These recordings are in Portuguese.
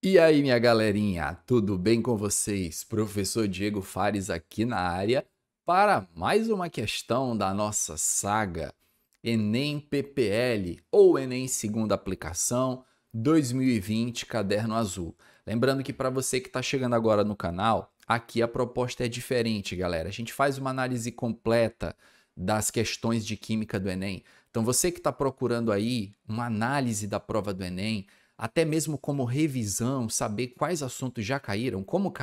E aí, minha galerinha, tudo bem com vocês? Professor Diego Fares aqui na área para mais uma questão da nossa saga Enem PPL ou Enem Segunda Aplicação 2020 Caderno Azul. Lembrando que para você que está chegando agora no canal, aqui a proposta é diferente, galera. A gente faz uma análise completa das questões de química do Enem. Então, você que está procurando aí uma análise da prova do Enem, até mesmo como revisão, saber quais assuntos já caíram, como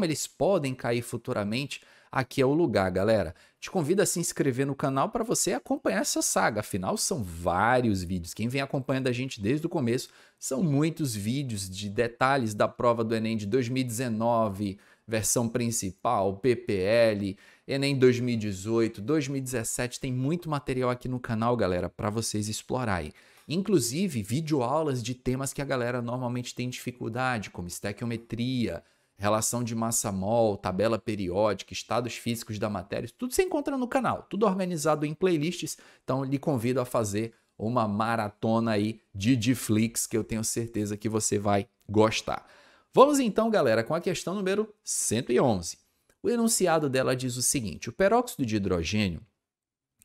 eles podem cair futuramente, aqui é o lugar, galera. Te convido a se inscrever no canal para você acompanhar essa saga, afinal são vários vídeos. Quem vem acompanhando a gente desde o começo, são muitos vídeos de detalhes da prova do Enem de 2019, versão principal, PPL, Enem 2018, 2017, tem muito material aqui no canal, galera, para vocês explorarem. Inclusive, videoaulas de temas que a galera normalmente tem dificuldade, como estequiometria, relação de massa-mol, tabela periódica, estados físicos da matéria, tudo você encontra no canal, tudo organizado em playlists, então lhe convido a fazer uma maratona aí de Dflix, que eu tenho certeza que você vai gostar. Vamos então, galera, com a questão número 111. O enunciado dela diz o seguinte: o peróxido de hidrogênio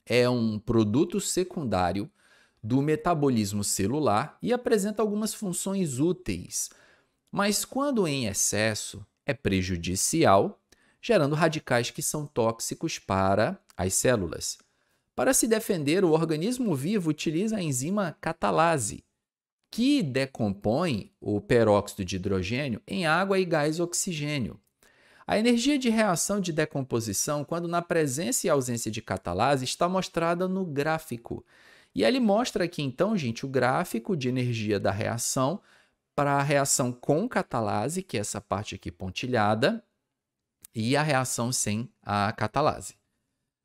é um produto secundário do metabolismo celular e apresenta algumas funções úteis, mas quando em excesso é prejudicial, gerando radicais que são tóxicos para as células. Para se defender, o organismo vivo utiliza a enzima catalase, que decompõe o peróxido de hidrogênio em água e gás oxigênio. A energia de reação de decomposição, quando na presença e ausência de catalase, está mostrada no gráfico. E ele mostra aqui, então, gente, o gráfico de energia da reação para a reação com catalase, que é essa parte aqui pontilhada, e a reação sem a catalase.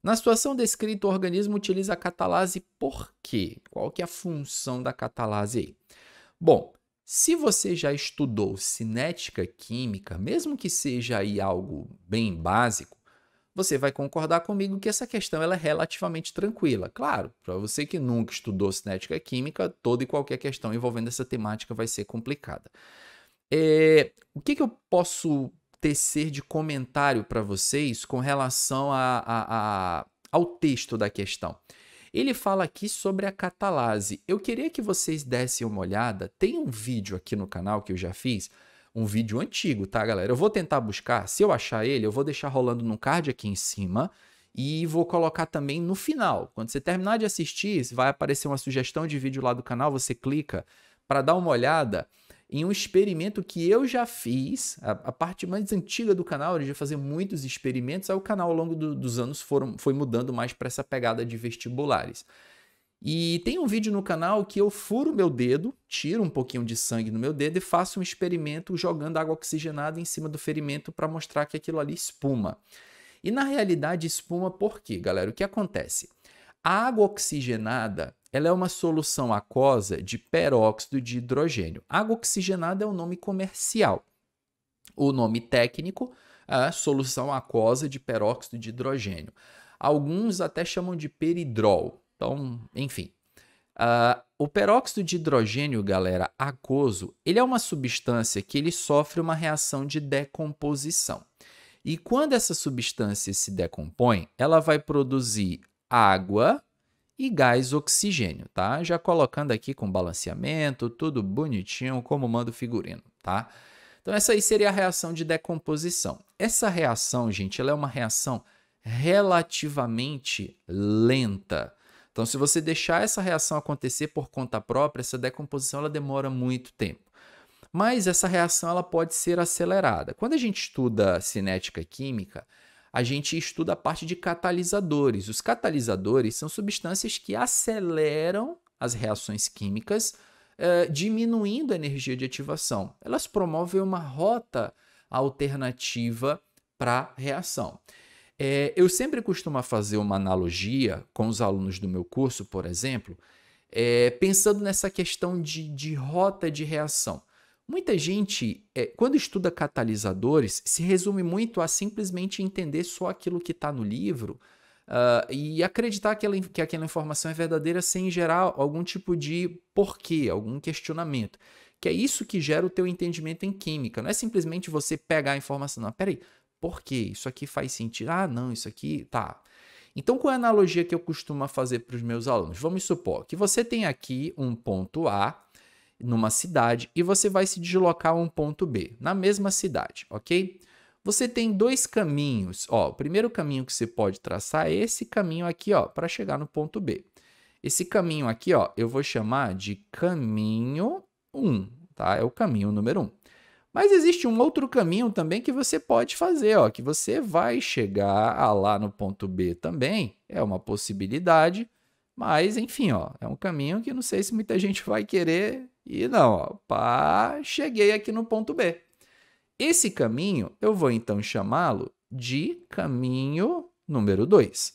Na situação descrita, o organismo utiliza a catalase por quê? Qual que é a função da catalase aí? Bom, se você já estudou cinética química, mesmo que seja aí algo bem básico, você vai concordar comigo que essa questão ela é relativamente tranquila. Claro, para você que nunca estudou cinética química, toda e qualquer questão envolvendo essa temática vai ser complicada. O que eu posso tecer de comentário para vocês com relação ao texto da questão? Ele fala aqui sobre a catalase. Eu queria que vocês dessem uma olhada. Tem um vídeo aqui no canal que eu já fiz, um vídeo antigo, tá, galera? Eu vou tentar buscar. Se eu achar ele, eu vou deixar rolando no card aqui em cima e vou colocar também no final. Quando você terminar de assistir, vai aparecer uma sugestão de vídeo lá do canal, você clica para dar uma olhada em um experimento que eu já fiz, a parte mais antiga do canal, eu já fazia muitos experimentos, aí o canal ao longo dos anos foi mudando mais para essa pegada de vestibulares. E tem um vídeo no canal que eu furo meu dedo, tiro um pouquinho de sangue no meu dedo e faço um experimento jogando água oxigenada em cima do ferimento para mostrar que aquilo ali espuma. E na realidade espuma por quê, galera? O que acontece? A água oxigenada ela é uma solução aquosa de peróxido de hidrogênio. Água oxigenada é o nome comercial. O nome técnico é solução aquosa de peróxido de hidrogênio. Alguns até chamam de peridrol. Então, enfim. O peróxido de hidrogênio, galera, aquoso, ele é uma substância que ele sofre uma reação de decomposição. E quando essa substância se decompõe, ela vai produzir água e gás oxigênio, tá? Já colocando aqui com balanceamento, tudo bonitinho, como manda o figurino, tá? Então, essa aí seria a reação de decomposição. Essa reação, gente, ela é uma reação relativamente lenta. Então, se você deixar essa reação acontecer por conta própria, essa decomposição ela demora muito tempo. Mas essa reação ela pode ser acelerada. Quando a gente estuda cinética química, a gente estuda a parte de catalisadores. Os catalisadores são substâncias que aceleram as reações químicas, diminuindo a energia de ativação. Elas promovem uma rota alternativa para a reação. Eu sempre costumo fazer uma analogia com os alunos do meu curso, por exemplo, pensando nessa questão de rota de reação. Muita gente, quando estuda catalisadores, se resume muito a simplesmente entender só aquilo que está no livro e acreditar que aquela informação é verdadeira sem gerar algum tipo de porquê, algum questionamento. que é isso que gera o teu entendimento em química. Não é simplesmente você pegar a informação. Não, peraí, por quê? Isso aqui faz sentido? Ah, não, isso aqui, tá. Então, qual é a analogia que eu costumo fazer para os meus alunos? Vamos supor que você tem aqui um ponto A numa cidade e você vai se deslocar a um ponto B na mesma cidade, ok? Você tem dois caminhos. Ó, o primeiro caminho que você pode traçar é esse caminho aqui, ó, para chegar no ponto B. Esse caminho aqui, ó, eu vou chamar de caminho 1, tá? É o caminho número 1. Mas existe um outro caminho também que você pode fazer, ó, que você vai chegar lá no ponto B também, é uma possibilidade, mas enfim, ó, é um caminho que não sei se muita gente vai querer ir não, ó. Pá, cheguei aqui no ponto B. Esse caminho eu vou então chamá-lo de caminho número 2.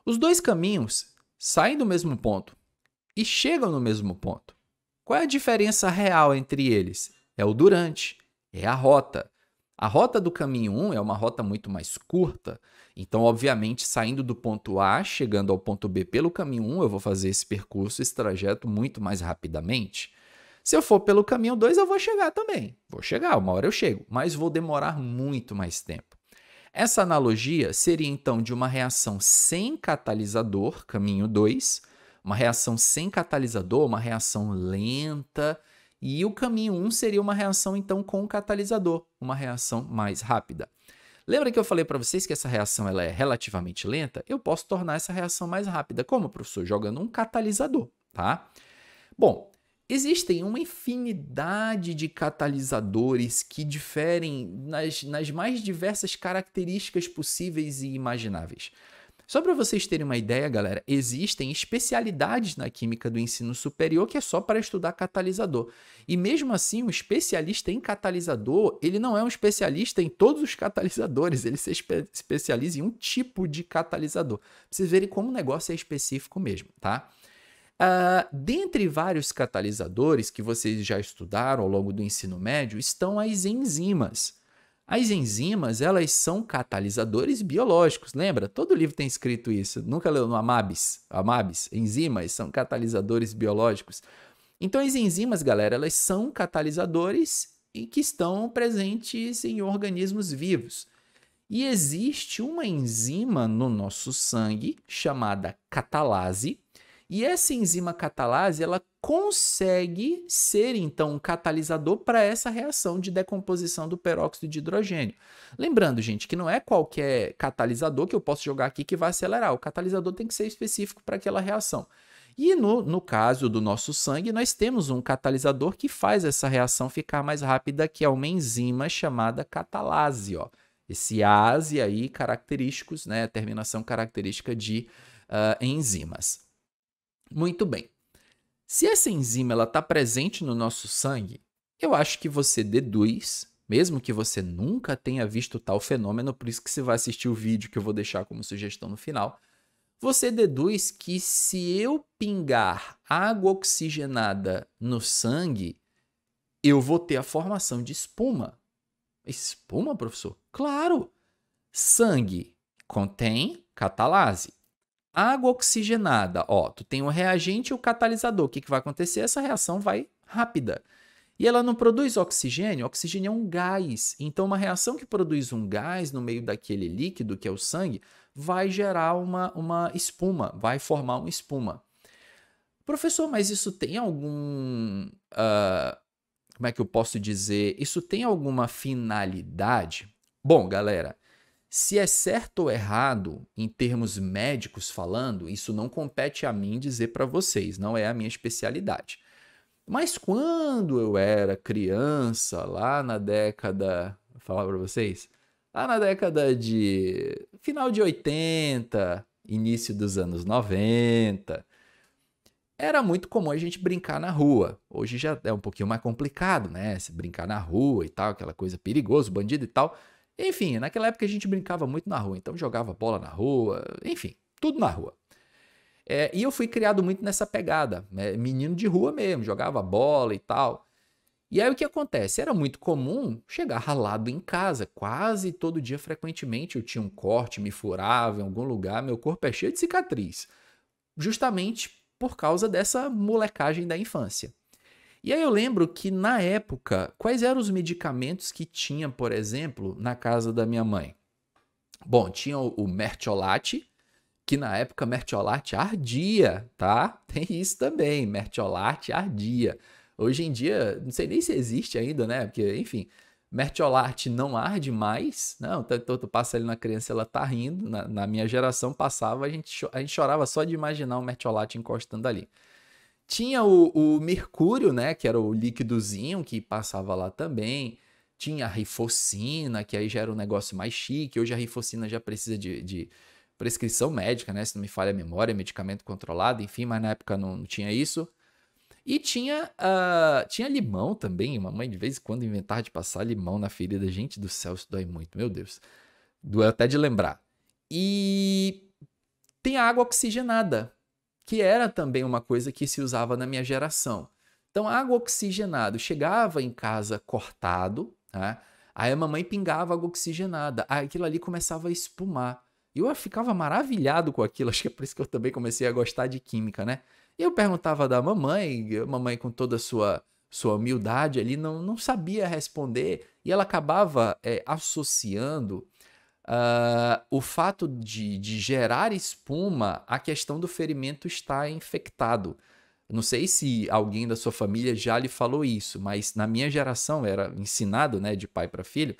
Os dois caminhos saem do mesmo ponto e chegam no mesmo ponto. Qual é a diferença real entre eles? É o durante, é a rota. A rota do caminho 1 é uma rota muito mais curta, então, obviamente, saindo do ponto A, chegando ao ponto B pelo caminho 1, eu vou fazer esse percurso, esse trajeto muito mais rapidamente. Se eu for pelo caminho 2, eu vou chegar também. Vou chegar, uma hora eu chego, mas vou demorar muito mais tempo. Essa analogia seria, então, de uma reação sem catalisador, caminho 2, uma reação sem catalisador, uma reação lenta, e o caminho 1 seria uma reação, então, com catalisador, uma reação mais rápida. Lembra que eu falei para vocês que essa reação ela é relativamente lenta? Eu posso tornar essa reação mais rápida. Como, professor? Jogando um catalisador, tá? Bom, existem uma infinidade de catalisadores que diferem nas mais diversas características possíveis e imagináveis. Só para vocês terem uma ideia, galera, existem especialidades na química do ensino superior que é só para estudar catalisador. E mesmo assim, um especialista em catalisador, ele não é um especialista em todos os catalisadores, ele se especializa em um tipo de catalisador. Pra vocês verem como o negócio é específico mesmo, tá? Dentre vários catalisadores que vocês já estudaram ao longo do ensino médio, estão as enzimas. As enzimas, elas são catalisadores biológicos, lembra? Todo livro tem escrito isso. Nunca leu no Amabis? Amabis, enzimas são catalisadores biológicos. Então, as enzimas, galera, elas são catalisadores e que estão presentes em organismos vivos. E existe uma enzima no nosso sangue chamada catalase, e essa enzima catalase, ela consegue ser, então, um catalisador para essa reação de decomposição do peróxido de hidrogênio. Lembrando, gente, que não é qualquer catalisador que eu posso jogar aqui que vai acelerar. O catalisador tem que ser específico para aquela reação. E no caso do nosso sangue, nós temos um catalisador que faz essa reação ficar mais rápida, que é uma enzima chamada catalase, ó. Esse ase aí, característicos, né? Terminação característica de enzimas. Muito bem. Se essa enzima está presente no nosso sangue, eu acho que você deduz, mesmo que você nunca tenha visto tal fenômeno, por isso que você vai assistir o vídeo que eu vou deixar como sugestão no final, você deduz que se eu pingar água oxigenada no sangue, eu vou ter a formação de espuma. Espuma, professor? Claro! Sangue contém catalase. Água oxigenada, ó, tu tem o reagente e o catalisador. O que vai acontecer? Essa reação vai rápida. E ela não produz oxigênio. Oxigênio é um gás. Então, uma reação que produz um gás no meio daquele líquido, que é o sangue, vai gerar uma espuma, vai formar uma espuma. Professor, mas isso tem algum... como é que eu posso dizer? Isso tem alguma finalidade? Bom, galera... Se é certo ou errado, em termos médicos falando, isso não compete a mim dizer para vocês, não é a minha especialidade. Mas quando eu era criança, lá na década, vou falar para vocês, lá na década de final de 80, início dos anos 90, era muito comum a gente brincar na rua. Hoje já é um pouquinho mais complicado, né? Se brincar na rua e tal, aquela coisa perigosa, bandido e tal. Enfim, naquela época a gente brincava muito na rua, então jogava bola na rua, enfim, tudo na rua. E eu fui criado muito nessa pegada, né? Menino de rua mesmo, jogava bola e tal. E aí o que acontece? Era muito comum chegar ralado em casa, quase todo dia, frequentemente. Eu tinha um corte, me furava em algum lugar, meu corpo é cheio de cicatriz, justamente por causa dessa molecagem da infância. E aí eu lembro que na época, quais eram os medicamentos que tinha, por exemplo, na casa da minha mãe? Bom, tinha o Mertiolate, que na época Mertiolate ardia, tá? Tem isso também, Mertiolate ardia. Hoje em dia, não sei nem se existe ainda, né? Porque, enfim, Mertiolate não arde mais. Não, então tu passa ali na criança, ela tá rindo. Na minha geração passava, a gente chorava só de imaginar o Mertiolate encostando ali. Tinha o mercúrio, né? Que era o líquidozinho que passava lá também. Tinha a rifocina, que aí já era um negócio mais chique. Hoje a rifocina já precisa de prescrição médica, né? Se não me falha a memória, medicamento controlado, enfim, mas na época não tinha isso. E tinha limão também. Mamãe de vez em quando inventava de passar limão na ferida. Gente do céu, isso dói muito, meu Deus. Doeu até de lembrar. E tem a água oxigenada, que era também uma coisa que se usava na minha geração. Então, água oxigenada, chegava em casa cortado, né? Aí a mamãe pingava água oxigenada, aí aquilo ali começava a espumar. E eu ficava maravilhado com aquilo, acho que é por isso que eu também comecei a gostar de química, né? E eu perguntava da mamãe, a mamãe com toda a sua humildade ali não sabia responder, e ela acabava associando o fato de gerar espuma à questão do ferimento estar infectado. Não sei se alguém da sua família já lhe falou isso, mas na minha geração era ensinado, né, de pai para filho.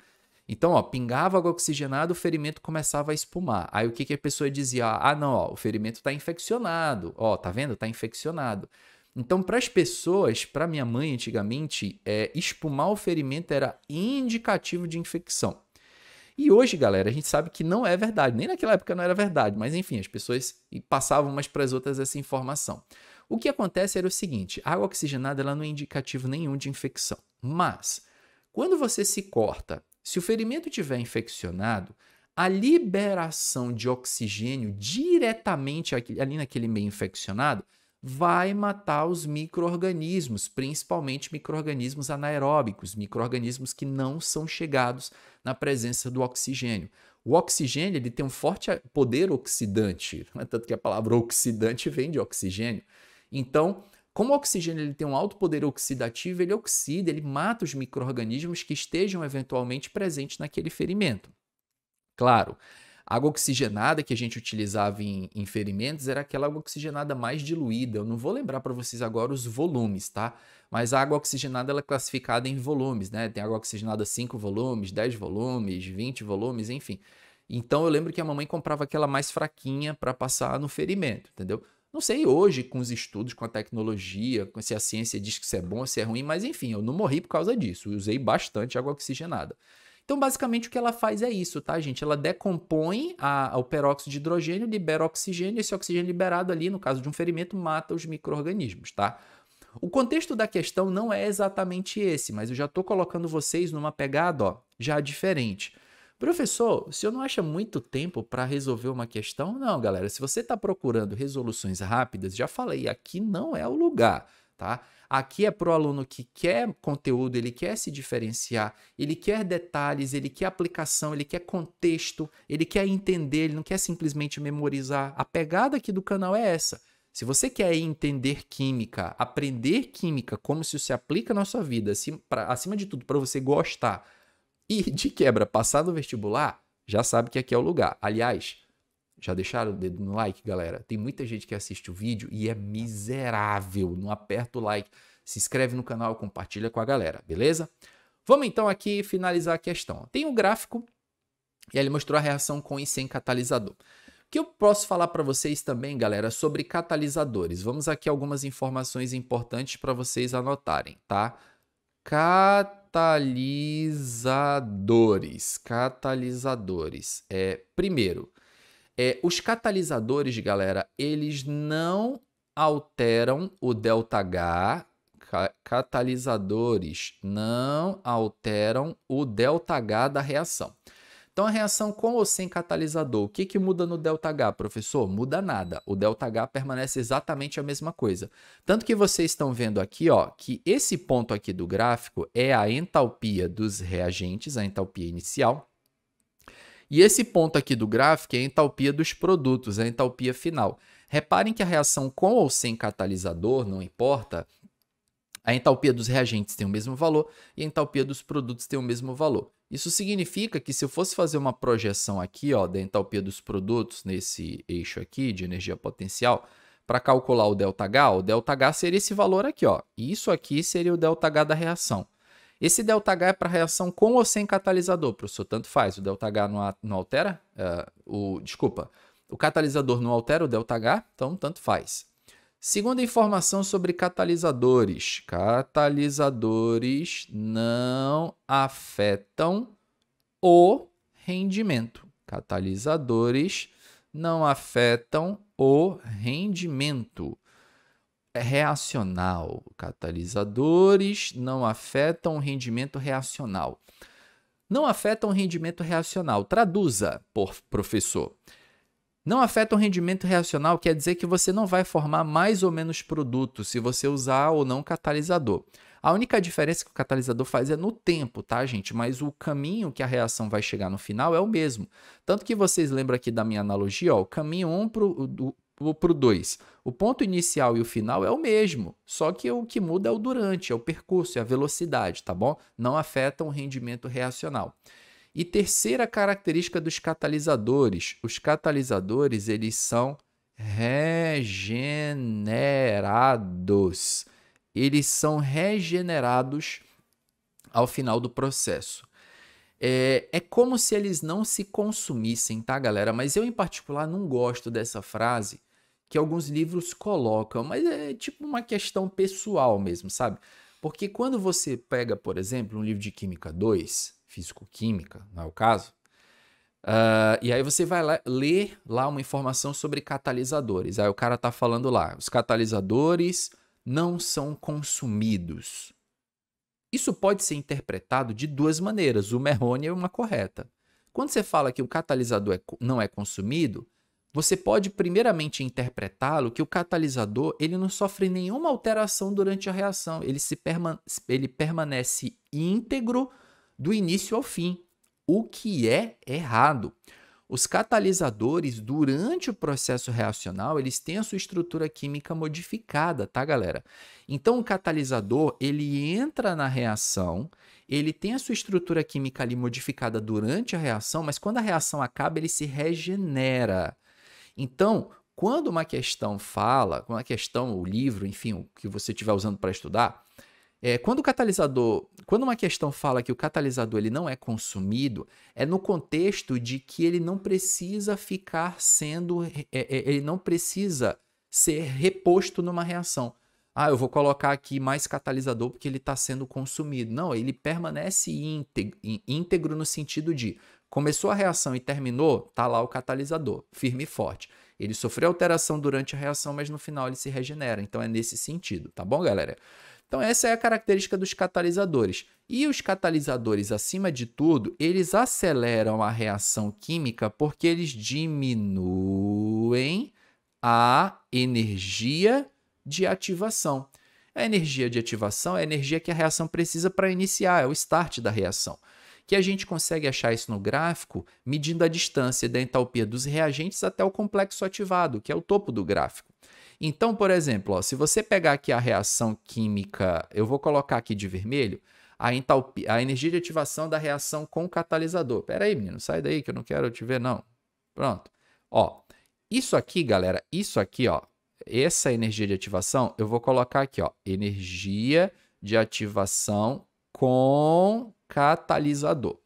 Então, ó, pingava água oxigenada, o ferimento começava a espumar. Aí o que a pessoa dizia? Ah, não, ó, o ferimento está infeccionado. Ó, tá vendo? Está infeccionado. Então, para as pessoas, para minha mãe antigamente, espumar o ferimento era indicativo de infecção. E hoje, galera, a gente sabe que não é verdade. Nem naquela época não era verdade, mas enfim, as pessoas passavam umas para as outras essa informação. O que acontece era o seguinte: a água oxigenada ela não é indicativo nenhum de infecção. Mas, quando você se corta, se o ferimento estiver infeccionado, a liberação de oxigênio diretamente ali naquele meio infeccionado vai matar os micro-organismos, principalmente micro-organismos anaeróbicos, micro-organismos que não são chegados na presença do oxigênio. O oxigênio ele tem um forte poder oxidante, tanto que a palavra oxidante vem de oxigênio. Então, como o oxigênio ele tem um alto poder oxidativo, ele oxida, ele mata os micro-organismos que estejam eventualmente presentes naquele ferimento. Claro, a água oxigenada que a gente utilizava em ferimentos era aquela água oxigenada mais diluída. Eu não vou lembrar para vocês agora os volumes, tá? Mas a água oxigenada ela é classificada em volumes, né? Tem água oxigenada 5 volumes, 10 volumes, 20 volumes, enfim. Então eu lembro que a mamãe comprava aquela mais fraquinha para passar no ferimento, entendeu? Não sei hoje com os estudos, com a tecnologia, se a ciência diz que isso é bom ou se é ruim, mas enfim, eu não morri por causa disso. Eu usei bastante água oxigenada. Então, basicamente, o que ela faz é isso, tá, gente? Ela decompõe o peróxido de hidrogênio, libera oxigênio, e esse oxigênio liberado ali, no caso de um ferimento, mata os micro-organismos, tá? O contexto da questão não é exatamente esse, mas eu já estou colocando vocês numa pegada, ó, já diferente. Professor, o senhor não acha muito tempo para resolver uma questão? Não, galera, se você está procurando resoluções rápidas, já falei, aqui não é o lugar, tá? Aqui é para o aluno que quer conteúdo, ele quer se diferenciar, ele quer detalhes, ele quer aplicação, ele quer contexto, ele quer entender, ele não quer simplesmente memorizar. A pegada aqui do canal é essa. Se você quer entender química, aprender química, como isso se aplica na sua vida, acima de tudo, para você gostar e, de quebra, passar no vestibular, já sabe que aqui é o lugar. Aliás, já deixaram o dedo no like, galera? Tem muita gente que assiste o vídeo e é miserável. Não aperta o like. Se inscreve no canal, compartilha com a galera, beleza? Vamos então aqui finalizar a questão. Tem um gráfico e ele mostrou a reação com e sem catalisador. O que eu posso falar para vocês também, galera, sobre catalisadores? Vamos aqui algumas informações importantes para vocês anotarem, tá? Catalisadores. Primeiro, os catalisadores, galera, eles não alteram o ΔH. Catalisadores não alteram o ΔH da reação. Então, a reação com ou sem catalisador, o que muda no ΔH, professor? Muda nada. O ΔH permanece exatamente a mesma coisa. Tanto que vocês estão vendo aqui, ó, que esse ponto aqui do gráfico é a entalpia dos reagentes, a entalpia inicial. E esse ponto aqui do gráfico é a entalpia dos produtos, a entalpia final. Reparem que a reação com ou sem catalisador, não importa, A entalpia dos reagentes tem o mesmo valor e a entalpia dos produtos tem o mesmo valor. Isso significa que se eu fosse fazer uma projeção aqui, ó, da entalpia dos produtos nesse eixo aqui de energia potencial, para calcular o ΔH seria esse valor aqui, ó. E isso aqui seria o ΔH da reação. Esse ΔH é para reação com ou sem catalisador, professor, tanto faz. O ΔH não altera, desculpa, o catalisador não altera o ΔH, então tanto faz. Segunda informação sobre catalisadores. Catalisadores não afetam o rendimento. Catalisadores não afetam o rendimento. É reacional. Catalisadores não afetam o rendimento reacional. Não afetam o rendimento reacional. Traduza, professor. Não afeta o rendimento reacional quer dizer que você não vai formar mais ou menos produto se você usar ou não catalisador. A única diferença que o catalisador faz é no tempo, tá, gente? Mas o caminho que a reação vai chegar no final é o mesmo. Tanto que vocês lembram aqui da minha analogia, ó, o caminho 1 para o 2. O ponto inicial e o final é o mesmo, só que o que muda é o durante, é o percurso, é a velocidade, tá bom? Não afetam o rendimento reacional. E terceira característica dos catalisadores. Os catalisadores, eles são regenerados. Eles são regenerados ao final do processo. É como se eles não se consumissem, tá, galera? Mas eu, em particular, não gosto dessa frase que alguns livros colocam, mas é tipo uma questão pessoal mesmo, sabe? Porque quando você pega, por exemplo, um livro de Química 2, Físico-Química, não é o caso, e aí você vai ler lá uma informação sobre catalisadores. Aí o cara está falando lá, os catalisadores não são consumidos. Isso pode ser interpretado de duas maneiras, uma errônea e uma correta. Quando você fala que o catalisador não é consumido, você pode primeiramente interpretá-lo que o catalisador ele não sofre nenhuma alteração durante a reação, ele permanece íntegro do início ao fim, o que é errado. Os catalisadores, durante o processo reacional, eles têm a sua estrutura química modificada, tá, galera? Então, o catalisador, ele entra na reação, ele tem a sua estrutura química ali modificada durante a reação, mas quando a reação acaba, ele se regenera. Então, quando uma questão fala, o livro, enfim, o que você estiver usando para estudar, quando uma questão fala que o catalisador ele não é consumido, é no contexto de que ele não precisa ele não precisa ser reposto numa reação. Eu vou colocar aqui mais catalisador porque ele está sendo consumido. Não, ele permanece íntegro no sentido de começou a reação e terminou, tá lá o catalisador, firme e forte. Ele sofreu alteração durante a reação, mas no final ele se regenera. Então é nesse sentido, tá bom, galera? Então essa é a característica dos catalisadores. E os catalisadores, acima de tudo, eles aceleram a reação química porque eles diminuem a energia de ativação. A energia de ativação é a energia que a reação precisa para iniciar, é o start da reação. Que a gente consegue achar isso no gráfico medindo a distância da entalpia dos reagentes até o complexo ativado, que é o topo do gráfico. Então, por exemplo, ó, se você pegar aqui a reação química, eu vou colocar aqui de vermelho, a energia de ativação da reação com o catalisador. Pera aí, menino, sai daí que eu não quero te ver, não. Pronto. Ó, isso aqui, galera, isso aqui, ó, essa energia de ativação, eu vou colocar aqui, ó, energia de ativação com catalisador.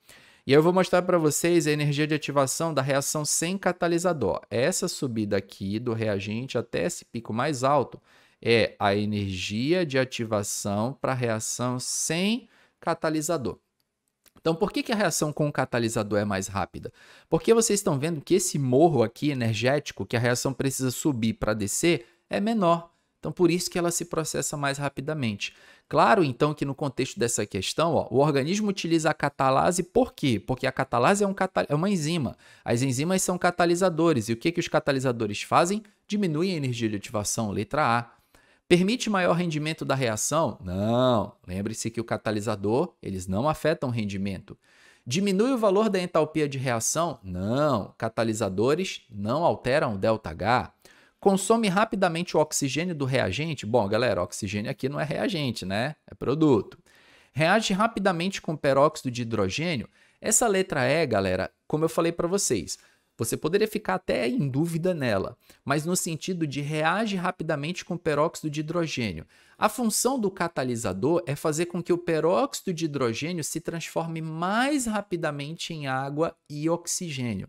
E eu vou mostrar para vocês a energia de ativação da reação sem catalisador. Essa subida aqui do reagente até esse pico mais alto é a energia de ativação para a reação sem catalisador. Então, por que a reação com o catalisador é mais rápida? Porque vocês estão vendo que esse morro aqui energético que a reação precisa subir para descer é menor. Então, por isso que ela se processa mais rapidamente. Claro, então, que no contexto dessa questão, ó, o organismo utiliza a catalase por quê? Porque a catalase é uma enzima. As enzimas são catalisadores. E o que os catalisadores fazem? Diminuem a energia de ativação, letra A. Permite maior rendimento da reação? Não. Lembre-se que o catalisador, eles não afetam o rendimento. Diminui o valor da entalpia de reação? Não. Catalisadores não alteram o ΔH. Consome rapidamente o oxigênio do reagente. Bom, galera, oxigênio aqui não é reagente, né? É produto. Reage rapidamente com peróxido de hidrogênio. Essa letra E, galera, como eu falei para vocês, você poderia ficar até em dúvida nela, mas no sentido de reage rapidamente com peróxido de hidrogênio. A função do catalisador é fazer com que o peróxido de hidrogênio se transforme mais rapidamente em água e oxigênio.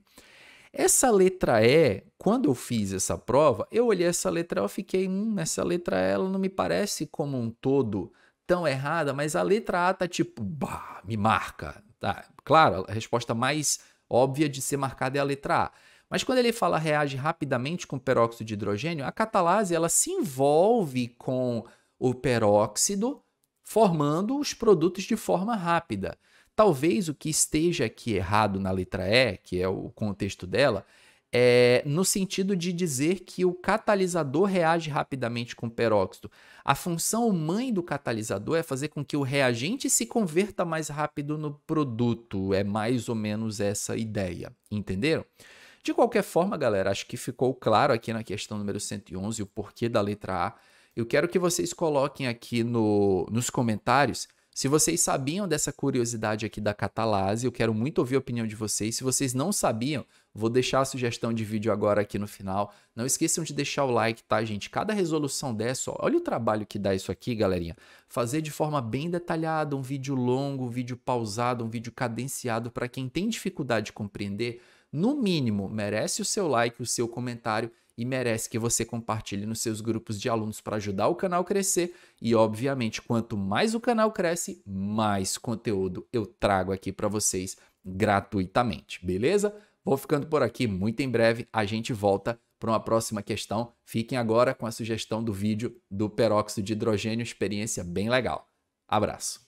Essa letra E, quando eu fiz essa prova, eu olhei essa letra E e fiquei, essa letra E ela não me parece como um todo tão errada, mas a letra A tá tipo, bah, me marca. Tá? Claro, a resposta mais óbvia de ser marcada é a letra A. Mas quando ele fala reage rapidamente com peróxido de hidrogênio, a catalase ela se envolve com o peróxido, formando os produtos de forma rápida. Talvez o que esteja aqui errado na letra E, que é o contexto dela, é no sentido de dizer que o catalisador reage rapidamente com o peróxido. A função mãe do catalisador é fazer com que o reagente se converta mais rápido no produto. É mais ou menos essa ideia. Entenderam? De qualquer forma, galera, acho que ficou claro aqui na questão número 111 o porquê da letra A. Eu quero que vocês coloquem aqui nos comentários se vocês sabiam dessa curiosidade aqui da catalase. Eu quero muito ouvir a opinião de vocês. Se vocês não sabiam, vou deixar a sugestão de vídeo agora aqui no final. Não esqueçam de deixar o like, tá, gente? Cada resolução dessa, ó, olha o trabalho que dá isso aqui, galerinha. Fazer de forma bem detalhada, um vídeo longo, um vídeo pausado, um vídeo cadenciado para quem tem dificuldade de compreender. No mínimo, merece o seu like, o seu comentário e merece que você compartilhe nos seus grupos de alunos para ajudar o canal a crescer. E, obviamente, quanto mais o canal cresce, mais conteúdo eu trago aqui para vocês gratuitamente, beleza? Vou ficando por aqui, muito em breve a gente volta para uma próxima questão. Fiquem agora com a sugestão do vídeo do peróxido de hidrogênio, experiência bem legal. Abraço!